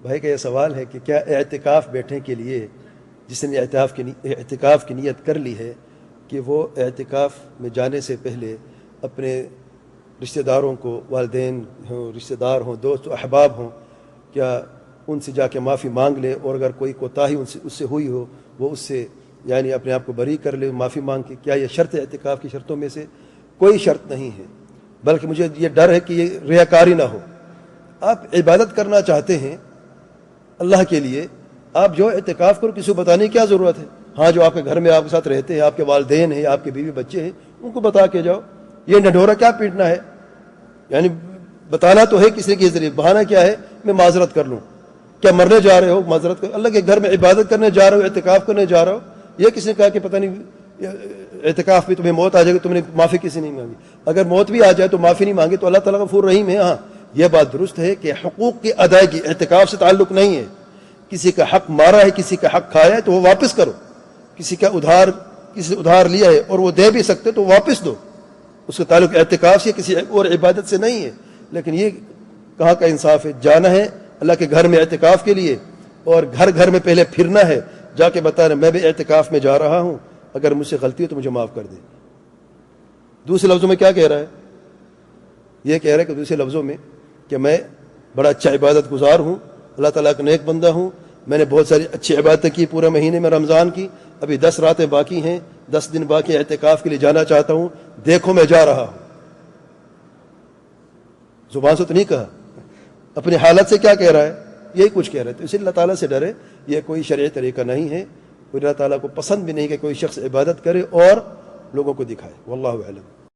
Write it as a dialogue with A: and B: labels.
A: بھائی کا یہ سوال ہے کہ کیا اعتکاف بیٹھنے کے لیے جس نے اعتکاف کی نیت کر لی ہے کہ وہ اعتکاف میں جانے سے پہلے اپنے رشتہ داروں کو، والدین ہوں، رشتہ دار ہوں، دوست و احباب ہوں، کیا ان سے جا کے معافی مانگ لے، اور اگر کوئی کوتاہی اس سے ہوئی ہو وہ اس سے یعنی اپنے آپ کو بری کر لے معافی مانگ کے؟ کیا یہ شرط ہے اعتکاف کی شرطوں میں سے؟ کوئی شرط نہیں ہے، بلکہ مجھے یہ ڈر ہے کہ یہ ریاکاری نہ ہو۔ آپ عبادت کرنا چاہتے ہیں اللہ کے لیے، آپ جو اعتکاف کرو، کسی کو بتانے کی کیا ضرورت ہے؟ ہاں، جو آپ کے گھر میں آپ کے ساتھ رہتے ہیں، آپ کے والدین ہیں، آپ کے بیوی بچے ہیں، ان کو بتا کے جاؤ۔ یہ ڈھنڈورا کیا پیٹنا ہے؟ یعنی بتانا تو ہے کسی کے ذریعے، بہانہ کیا ہے میں معذرت کر لوں؟ کیا مرنے جا رہے ہو؟ معذرت کر، اللہ کے گھر میں عبادت کرنے جا رہے ہو، اعتکاف کرنے جا رہے ہو، یہ کسی نے کہا کہ پتہ نہیں اعتکاف میں تمہیں موت آ جائے گی، تم نے معافی کسی نہیں مانگی؟ اگر موت بھی آ جائے تو معافی نہیں مانگی تو اللہ تعالیٰ غفور رحیم ہے۔ ہاں، یہ بات درست ہے کہ حقوق کی ادائیگی اعتکاف سے تعلق نہیں ہے۔ کسی کا حق مارا ہے، کسی کا حق کھایا ہے تو وہ واپس کرو، کسی سے ادھار لیا ہے اور وہ دے بھی سکتے تو واپس دو، اس کا تعلق اعتکاف سے کسی اور عبادت سے نہیں ہے۔ لیکن یہ کہاں کا انصاف ہے؟ جانا ہے اللہ کے گھر میں اعتکاف کے لیے اور گھر میں پہلے پھرنا ہے، جا کے بتانا میں بھی اعتکاف میں جا رہا ہوں، اگر مجھ سے غلطی ہو تو مجھے معاف کر دے۔ دوسرے لفظوں میں کیا کہہ رہا ہے؟ یہ کہہ رہا ہے کہ دوسرے لفظوں میں کہ میں بڑا اچھا عبادت گزار ہوں، اللہ تعالیٰ کا نیک بندہ ہوں، میں نے بہت ساری اچھی عبادتیں کی پورے مہینے میں رمضان کی، ابھی 10 راتیں باقی ہیں، 10 دن باقی اعتکاف کے لیے جانا چاہتا ہوں، دیکھو میں جا رہا ہوں۔ زبان سے تو نہیں کہا، اپنی حالت سے کیا کہہ رہا ہے؟ یہی کچھ کہہ رہا ہے۔ تو اس لیے اللہ تعالیٰ سے ڈرے، یہ کوئی شرعی طریقہ نہیں ہے، اللہ تعالیٰ کو پسند بھی نہیں کہ کوئی شخص عبادت کرے اور لوگوں کو دکھائے۔ واللہ اعلم۔